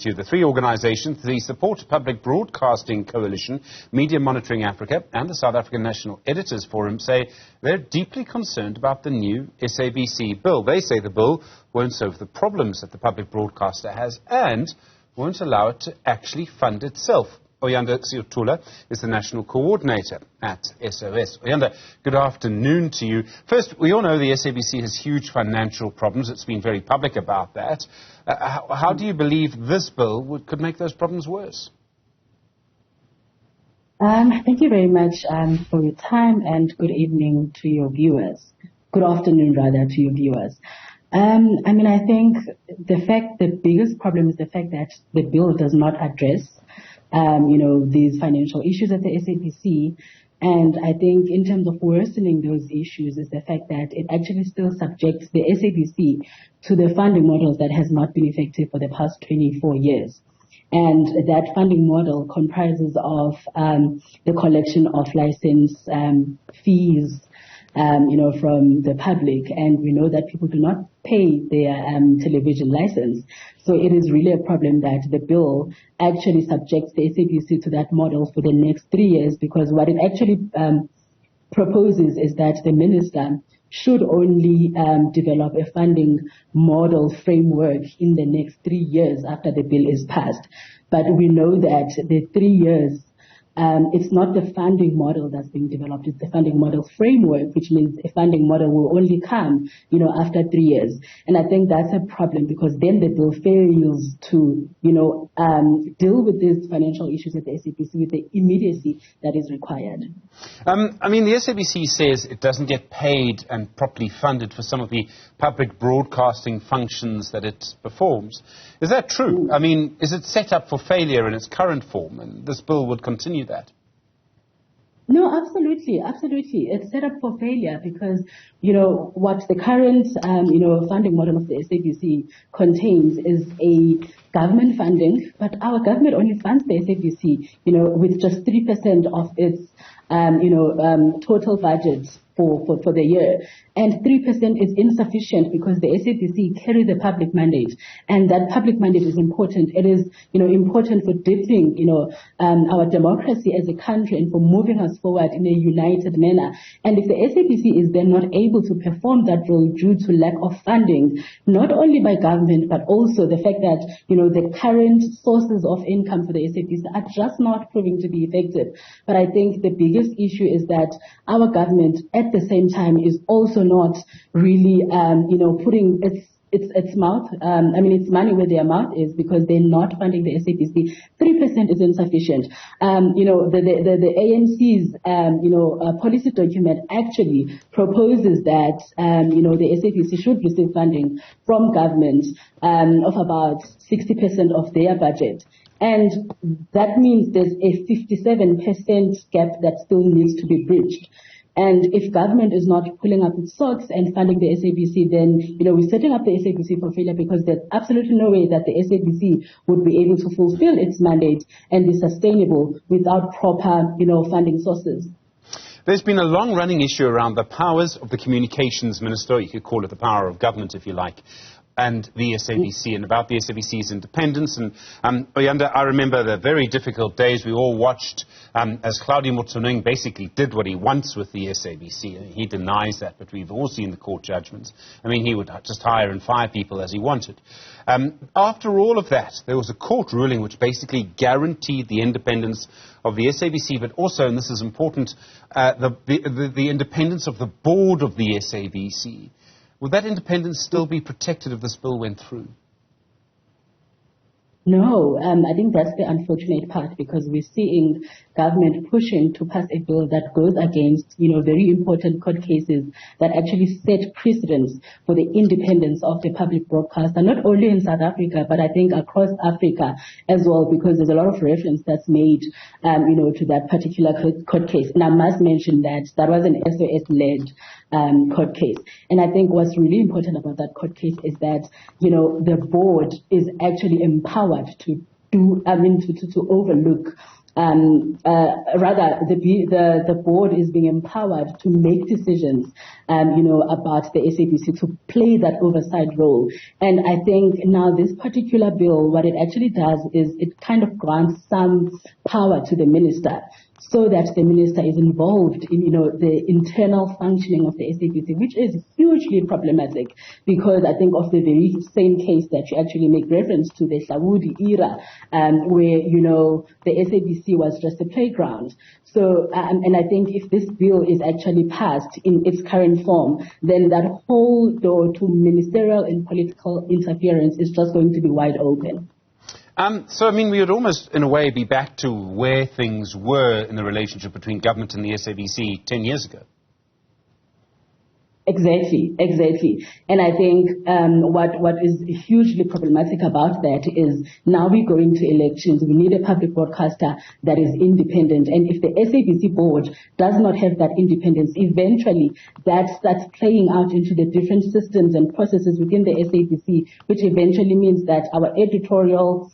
To the three organisations, the Support Public Broadcasting Coalition, Media Monitoring Africa and the South African National Editors Forum say they're deeply concerned about the new SABC bill. They say the bill won't solve the problems that the public broadcaster has and won't allow it to actually fund itself. Uyanda Siyotula is the National Coordinator at SOS. Uyanda, good afternoon to you. First, we all know the SABC has huge financial problems. It's been very public about that. How do you believe this bill could make those problems worse? Thank you very much for your time, and good evening to your viewers. Good afternoon, rather, to your viewers. I think the biggest problem is the fact that the bill does not address these financial issues at the SABC. And I think in terms of worsening those issues is the fact that it actually still subjects the SABC to the funding models that has not been effective for the past 24 years. And that funding model comprises of the collection of license fees, from the public. And we know that people do not pay their television license. So it is really a problem that the bill actually subjects the SABC to that model for the next 3 years, because what it actually proposes is that the minister should only develop a funding model framework in the next 3 years after the bill is passed. But we know that the 3 years, it's not the funding model that's being developed, it's the funding model framework, which means a funding model will only come, after 3 years. And I think that's a problem, because then the bill fails to, deal with these financial issues at the SABC with the immediacy that is required. The SABC says it doesn't get paid and properly funded for some of the public broadcasting functions that it performs. Is that true? Is it set up for failure in its current form, and this bill would continue that? No, absolutely. It's set up for failure because, what the current, funding model of the SABC contains is a government funding, but our government only funds the SABC, with just 3% of its, total budget for the year. And 3% is insufficient because the SABC carries a public mandate, and that public mandate is important. It is, important for dipping, our democracy as a country and for moving us forward in a united manner. And if the SABC is then not able to perform that role due to lack of funding, not only by government, but also the fact that, the current sources of income for the SABC are just not proving to be effective. But I think the biggest issue is that our government at the same time is also not really, putting its mouth, its money where their mouth is, because they're not funding the SABC. 3% is insufficient. The ANC's, policy document actually proposes that, the SABC should receive funding from government, of about 60% of their budget. And that means there's a 57% gap that still needs to be bridged. And if government is not pulling up its socks and funding the SABC, then, we're setting up the SABC for failure, because there's absolutely no way that the SABC would be able to fulfill its mandate and be sustainable without proper, funding sources. There's been a long-running issue around the powers of the communications minister, or you could call it the power of government if you like, and the SABC, and about the SABC's independence. And Uyanda, I remember the very difficult days we all watched as Claudio Motsoeneng basically did what he wants with the SABC. He denies that, but we've all seen the court judgments. He would just hire and fire people as he wanted. After all of that, there was a court ruling which basically guaranteed the independence of the SABC, but also, and this is important, the independence of the board of the SABC. Would that independence still be protected if this bill went through? No, I think that's the unfortunate part, because we're seeing government pushing to pass a bill that goes against, very important court cases that actually set precedents for the independence of the public broadcaster, not only in South Africa, but I think across Africa as well, because there's a lot of reference that's made, to that particular court case. And I must mention that that was an SOS-led court case. And I think what's really important about that court case is that, the board is actually empowered to overlook rather the board is being empowered to make decisions, about the SABC, to play that oversight role. And I think now this particular bill, what it actually does is it kind of grants some power to the minister, so that the minister is involved in, the internal functioning of the SABC, which is hugely problematic, because I think of the very same case that you actually make reference to, the Hlaudi era, where, the SABC was just a playground. So, and I think if this bill is actually passed in its current form, then that whole door to ministerial and political interference is just going to be wide open. So, I mean, we would almost, in a way, be back to where things were in the relationship between government and the SABC 10 years ago. Exactly. And I think what is hugely problematic about that is now we're going to elections. We need a public broadcaster that is independent. And if the SABC board does not have that independence, eventually that starts playing out into the different systems and processes within the SABC, which eventually means that the editorial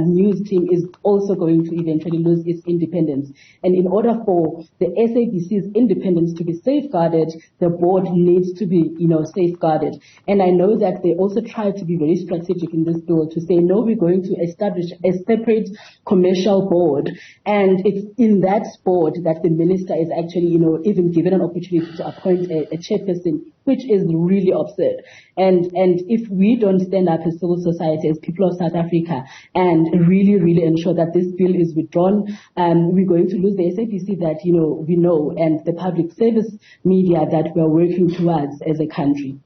news team is also going to eventually lose its independence. And in order for the SABC's independence to be safeguarded, the board needs to be, safeguarded. And I know that they also try to be very strategic in this bill to say, no, we're going to establish a separate commercial board. And it's in that board that the minister is actually, even given an opportunity to appoint a chairperson, which is really absurd. And if we don't stand up as civil society, as people of South Africa, and really, really ensure that this bill is withdrawn, we're going to lose the SABC that, we know, and the public service media that we're working towards as a country.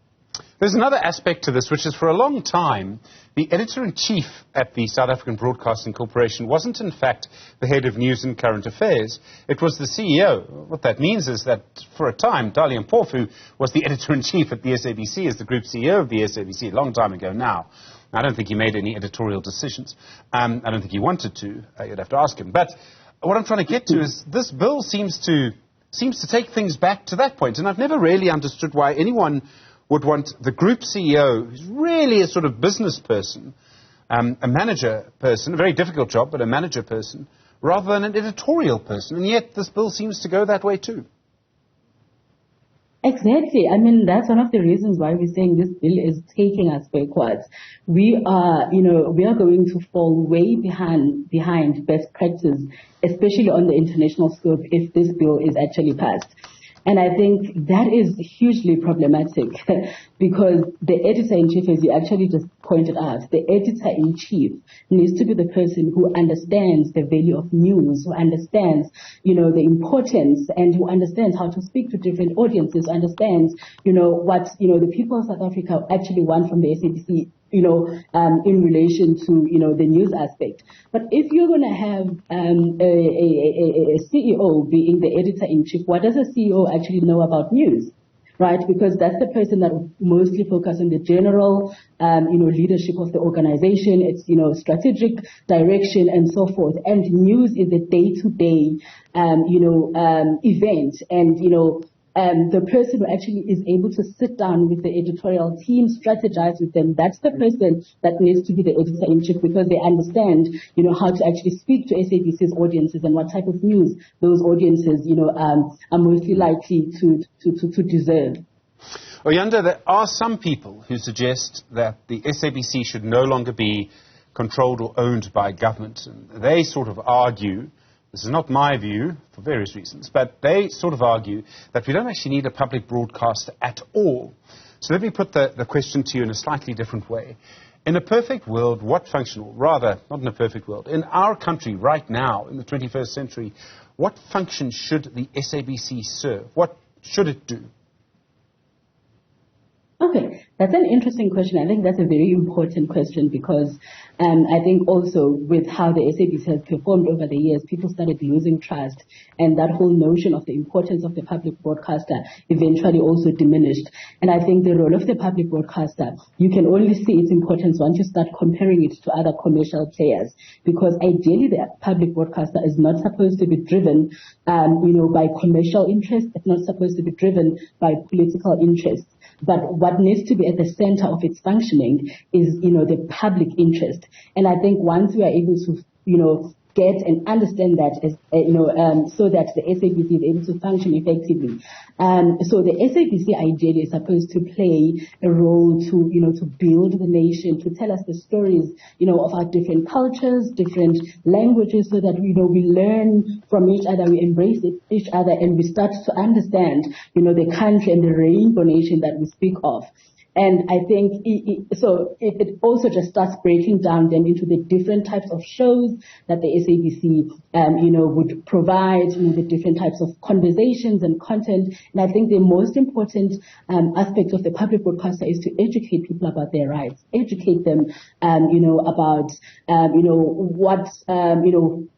There's another aspect to this, which is for a long time, the editor-in-chief at the South African Broadcasting Corporation wasn't, in fact, the head of news and current affairs. It was the CEO. What that means is that, for a time, Dali Mpofu was the editor-in-chief at the SABC as the group CEO of the SABC, a long time ago now. I don't think he made any editorial decisions. I don't think he wanted to. You'd have to ask him. But what I'm trying to get to is this bill seems to take things back to that point. And I've never really understood why anyone would want the group CEO, who's really a sort of business person, a manager person, a very difficult job, but a manager person, rather than an editorial person. And yet this bill seems to go that way too. Exactly. I mean, that's one of the reasons why we're saying this bill is taking us backwards. We are going to fall way behind best practice, especially on the international scope, if this bill is actually passed. And I think that is hugely problematic because the editor-in-chief, as you actually just pointed out, the editor-in-chief needs to be the person who understands the value of news, who understands, the importance, and who understands how to speak to different audiences, understands, what, the people of South Africa actually want from the SABC, in relation to, the news aspect. But if you're going to have a CEO being the editor-in-chief, what does a CEO actually know about news? Right? Because that's the person that will mostly focus on the general, leadership of the organization, its, strategic direction and so forth. And news is a day-to-day, event. And, the person who actually is able to sit down with the editorial team, strategize with them, that's the person that needs to be the editor-in-chief, because they understand, how to actually speak to SABC's audiences and what type of news those audiences, are mostly likely to deserve. Uyanda, there are some people who suggest that the SABC should no longer be controlled or owned by government. And they sort of argue, this is not my view for various reasons, but they sort of argue that we don't actually need a public broadcaster at all. So let me put the question to you in a slightly different way. In a perfect world, what function, or rather, not in a perfect world, in our country right now, in the 21st century, what function should the SABC serve? What should it do? Okay, that's an interesting question. I think that's a very important question because I think also with how the SABC has performed over the years, people started losing trust, and that whole notion of the importance of the public broadcaster eventually also diminished. And I think the role of the public broadcaster, you can only see its importance once you start comparing it to other commercial players, because ideally the public broadcaster is not supposed to be driven, by commercial interests. It's not supposed to be driven by political interests. But what needs to be at the center of its functioning is, the public interest. And I think once we are able to, get and understand that, as, so that the SABC is able to function effectively. So the SABC ideally is supposed to play a role to, to build the nation, to tell us the stories, of our different cultures, different languages, so that, we learn from each other, we embrace each other, and we start to understand, the country and the rainbow nation that we speak of. And I think it also just starts breaking down then into the different types of shows that the SABC, would provide, the different types of conversations and content. And I think the most important aspect of the public broadcaster is to educate people about their rights, educate them, about, what,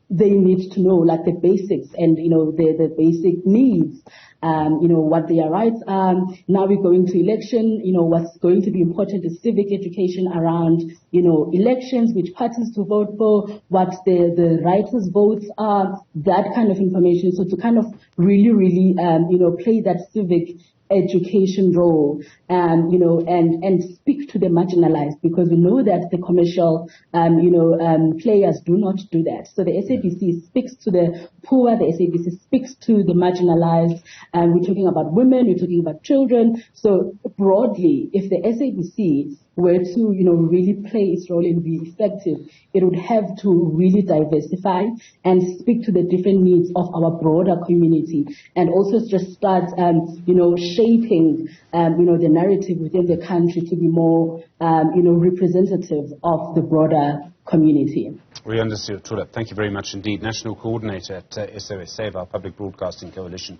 they need to know, like the basics and, the basic needs. What their rights are. Now we're going to election, what's going to be important is civic education around, elections, which parties to vote for, what the writers' votes are, that kind of information. So to kind of really, play that civic education role, and speak to the marginalized, because we know that the commercial, players do not do that. So the SABC speaks to the poor, the SABC speaks to the marginalized, and we're talking about women, we're talking about children. So broadly, if the SABC were to, really play its role and be effective, it would have to really diversify and speak to the different needs of our broader community, and also just start, shaping, the narrative within the country to be more, representative of the broader community. Uyanda Siyotula, thank you very much indeed. National Coordinator at SOS, Save Our Public Broadcasting Coalition.